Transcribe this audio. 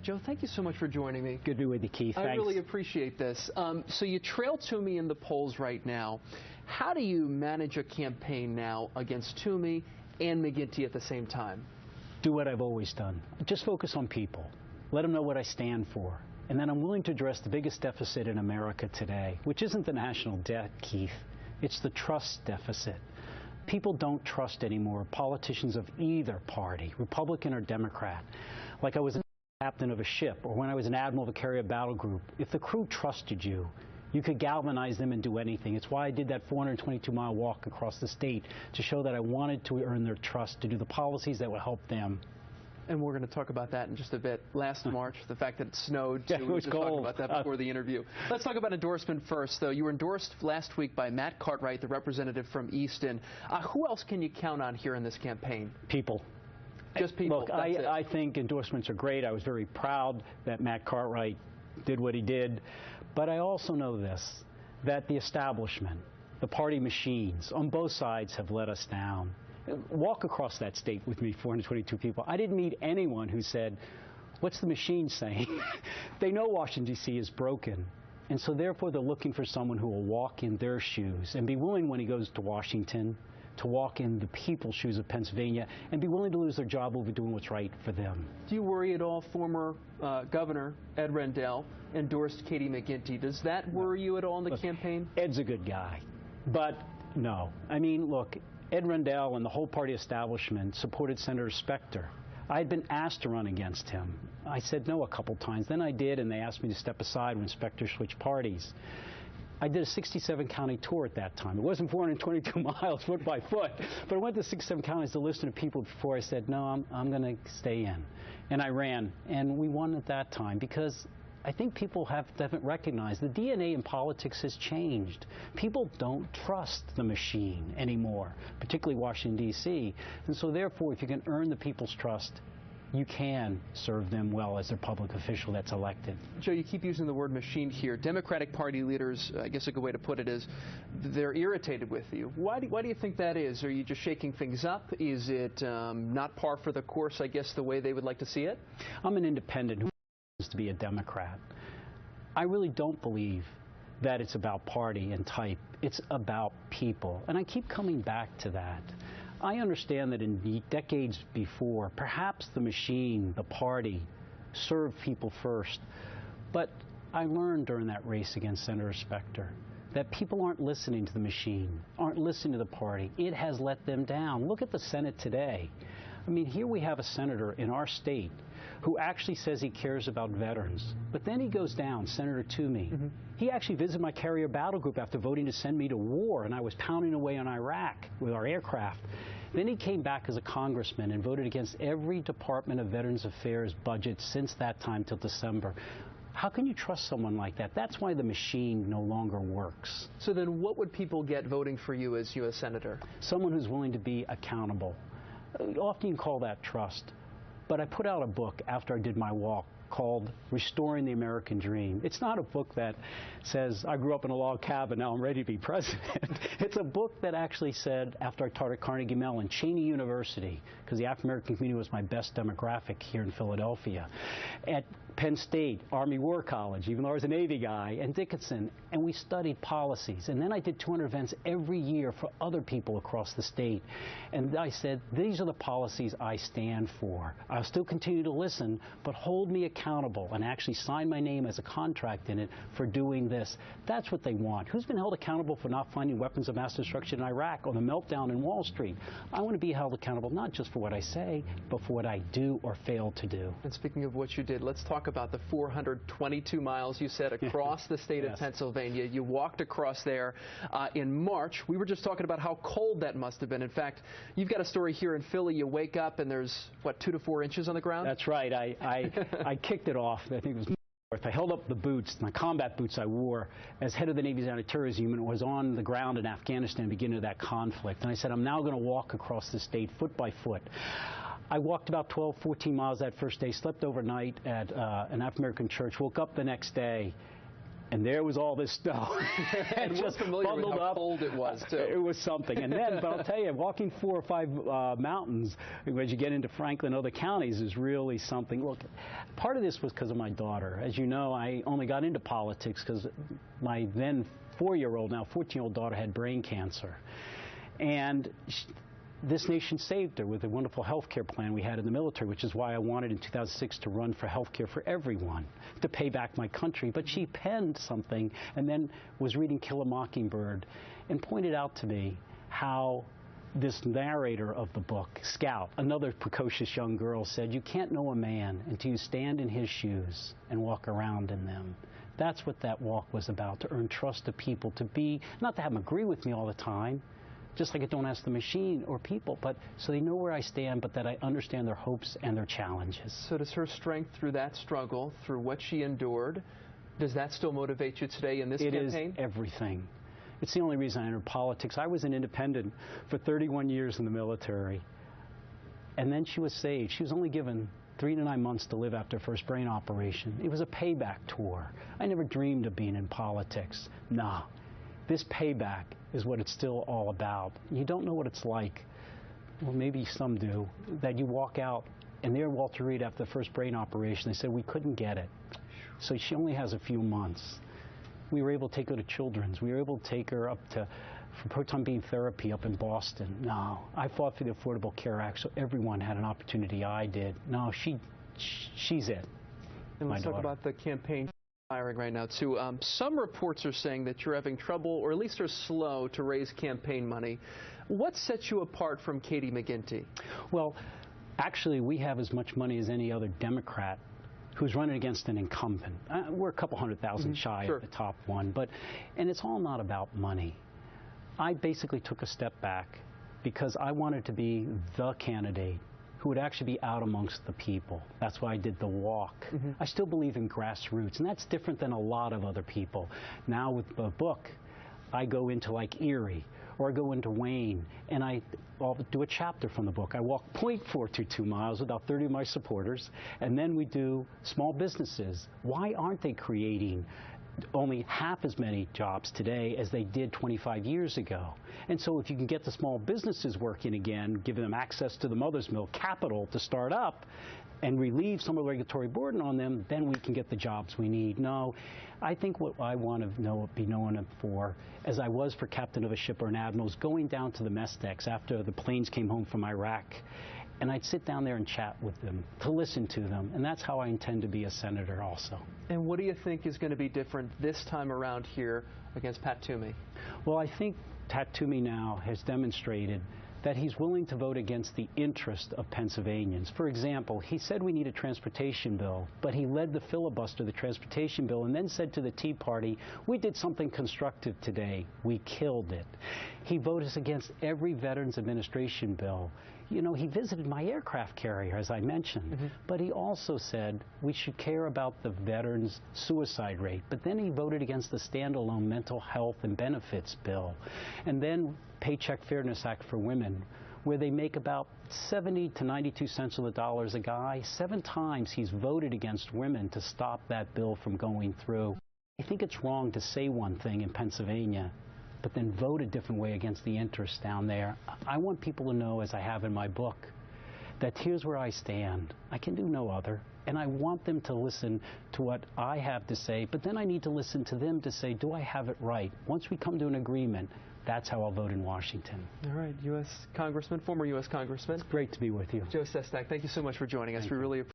Joe, thank you so much for joining me. Good to be with you, Keith. Thanks. I really appreciate this. So you trail Toomey in the polls right now. How do you manage a campaign now against Toomey and McGinty at the same time? Do what I've always done. Just focus on people. Let them know what I stand for. And then I'm willing to address the biggest deficit in America today, which isn't the national debt, Keith. It's the trust deficit. People don't trust anymore politicians of either party, Republican or Democrat. Like I was a captain of a ship, or when I was an admiral of a carrier battle group, if the crew trusted you, you could galvanize them and do anything. It's why I did that 422-mile walk across the state to show that I wanted to earn their trust, to do the policies that would help them. And we're going to talk about that in just a bit. Last March, the fact that it snowed, yeah, we were just talking about that before the interview. Let's talk about endorsement first, though. You were endorsed last week by Matt Cartwright, the representative from Easton. Who else can you count on here in this campaign? People. Just people. Look, I think endorsements are great. I was very proud that Matt Cartwright did what he did. But I also know this, that the establishment, the party machines on both sides have let us down. Walk across that state with me, 422 people. I didn't meet anyone who said, what's the machine saying? They know Washington, D.C. is broken. And so therefore they're looking for someone who will walk in their shoes and be willing when he goes to Washington to walk in the people's shoes of Pennsylvania and be willing to lose their job over doing what's right for them. Do you worry at all? Former Governor Ed Rendell endorsed Katie McGinty. Does that worry you at all in the campaign? Ed's a good guy, but no. I mean, look, Ed Rendell and the whole party establishment supported Senator Specter. I had been asked to run against him. I said no a couple times. Then I did, and they asked me to step aside when Specter switched parties. I did a 67-county tour at that time. It wasn't 422 miles foot by foot, but I went to 67 counties to listen to people before I said, no, I'm going to stay in. And I ran, and we won at that time because I think people haven't recognized the DNA in politics has changed. People don't trust the machine anymore, particularly Washington, D.C. And so therefore, if you can earn the people's trust, you can serve them well as their public official that's elected. Joe, you keep using the word machine here. Democratic Party leaders, I guess a good way to put it is, they're irritated with you. Why do you think that is? Are you just shaking things up? Is it not par for the course, I guess, the way they would like to see it? I'm an independent who wants to be a Democrat. I really don't believe that it's about party and type. It's about people. And I keep coming back to that. I understand that in the decades before, perhaps the machine, the party, served people first. But I learned during that race against Senator Specter that people aren't listening to the machine, aren't listening to the party. It has let them down. Look at the Senate today. I mean, here we have a senator in our state who actually says he cares about veterans. But then he goes down, Senator Toomey. He actually visited my carrier battle group after voting to send me to war, and I was pounding away on Iraq with our aircraft. Then he came back as a congressman and voted against every Department of Veterans Affairs budget since that time till December. How can you trust someone like that? That's why the machine no longer works. So then what would people get voting for you as U.S. Senator? Someone who's willing to be accountable. Often you call that trust. But I put out a book after I did my walk called Restoring the American Dream. It's not a book that says, I grew up in a log cabin, now I'm ready to be president. It's a book that actually said, after I taught at Carnegie Mellon, Cheney University, because the African-American community was my best demographic here in Philadelphia, at Penn State, Army War College, even though I was a Navy guy, and Dickinson, and we studied policies. And then I did 200 events every year for other people across the state. And I said, these are the policies I stand for. I'll still continue to listen, but hold me accountable and actually sign my name as a contract in it for doing this. That's what they want. Who's been held accountable for not finding weapons of mass destruction in Iraq or the meltdown in Wall Street? I want to be held accountable not just for what I say, but for what I do or fail to do. And speaking of what you did, let's talk about the 422 miles you said across the state of Pennsylvania. You walked across there in March. We were just talking about how cold that must have been. In fact, you've got a story here in Philly. You wake up and there's, what, 2 to 4 inches on the ground? That's right. I kicked it off. I think it was I held up the boots, my combat boots I wore as head of the Navy's anti-terrorism unit, was on the ground in Afghanistan beginning of that conflict. And I said, I'm now going to walk across the state foot by foot. I walked about 12, 14 miles that first day, slept overnight at an African-American church, woke up the next day, And there was all this snow. And just familiar with how cold it was, too. It was something. And then, but I'll tell you, walking 4 or 5 mountains, as you get into Franklin and other counties, is really something. Look, part of this was because of my daughter. As you know, I only got into politics because my then 4-year-old, now 14-year-old daughter had brain cancer. And this nation saved her with a wonderful health care plan we had in the military, which is why I wanted in 2006 to run for health care for everyone, to pay back my country. But she penned something and then was reading Kill a Mockingbird and pointed out to me how this narrator of the book, Scout, another precocious young girl, said, you can't know a man until you stand in his shoes and walk around in them. That's what that walk was about, to earn trust of people, to be, not to have them agree with me all the time, just like I don't ask the machine or people, but so they know where I stand, but that I understand their hopes and their challenges. So does her strength through that struggle, through what she endured, does that still motivate you today in this campaign? It is everything. It's the only reason I entered politics. I was an independent for 31 years in the military, and then she was saved. She was only given 3 to 9 months to live after her first brain operation. It was a payback tour. I never dreamed of being in politics. No. This payback is what it's still all about. You don't know what it's like, well, maybe some do, that you walk out and there Walter Reed after the first brain operation, they said we couldn't get it. So she only has a few months. We were able to take her to Children's. We were able to take her up to for proton beam therapy up in Boston. No, I fought for the Affordable Care Act so everyone had an opportunity. I did. No, she's it. And let's talk about the campaign firing right now, too. Some reports are saying that you're having trouble, or at least are slow, to raise campaign money. What sets you apart from Katie McGinty? Well, actually, we have as much money as any other Democrat who's running against an incumbent. We're a couple $100,000 shy of the top one, and it's all not about money. I basically took a step back because I wanted to be the candidate who would actually be out amongst the people. That's why I did the walk. I still believe in grassroots, and that's different than a lot of other people. Now with the book, I go into like Erie, or I go into Wayne, and I'll do a chapter from the book. I walk 0.422 miles with about 30 of my supporters, and then we do small businesses. Why aren't they creating only half as many jobs today as they did 25 years ago? And so if you can get the small businesses working again, give them access to the mother's milk capital to start up, and relieve some of the regulatory burden on them, then we can get the jobs we need. No, I think what I want to be known for, as I was for captain of a ship or an admiral, is going down to the mess decks after the planes came home from Iraq, and I'd sit down there and chat with them, to listen to them, and that's how I intend to be a senator also. And what do you think is going to be different this time around here against Pat Toomey? Well, I think Pat Toomey now has demonstrated that he's willing to vote against the interest of Pennsylvanians. For example, he said we need a transportation bill, but he led the filibuster of the transportation bill and then said to the Tea Party, we did something constructive today. We killed it. He voted against every Veterans Administration bill. You know, he visited my aircraft carrier, as I mentioned, but he also said we should care about the veterans' suicide rate. But then he voted against the standalone mental health and benefits bill. And then Paycheck Fairness Act for women, where they make about 70 to 92 cents on the dollar a guy. 7 times he's voted against women to stop that bill from going through. I think it's wrong to say one thing in Pennsylvania, but then vote a different way against the interests down there. I want people to know, as I have in my book, that here's where I stand. I can do no other. And I want them to listen to what I have to say, but then I need to listen to them to say, do I have it right? Once we come to an agreement, that's how I'll vote in Washington. All right, U.S. Congressman, former U.S. Congressman. It's great to be with you. Joe Sestak, thank you so much for joining us. We really appreciate it.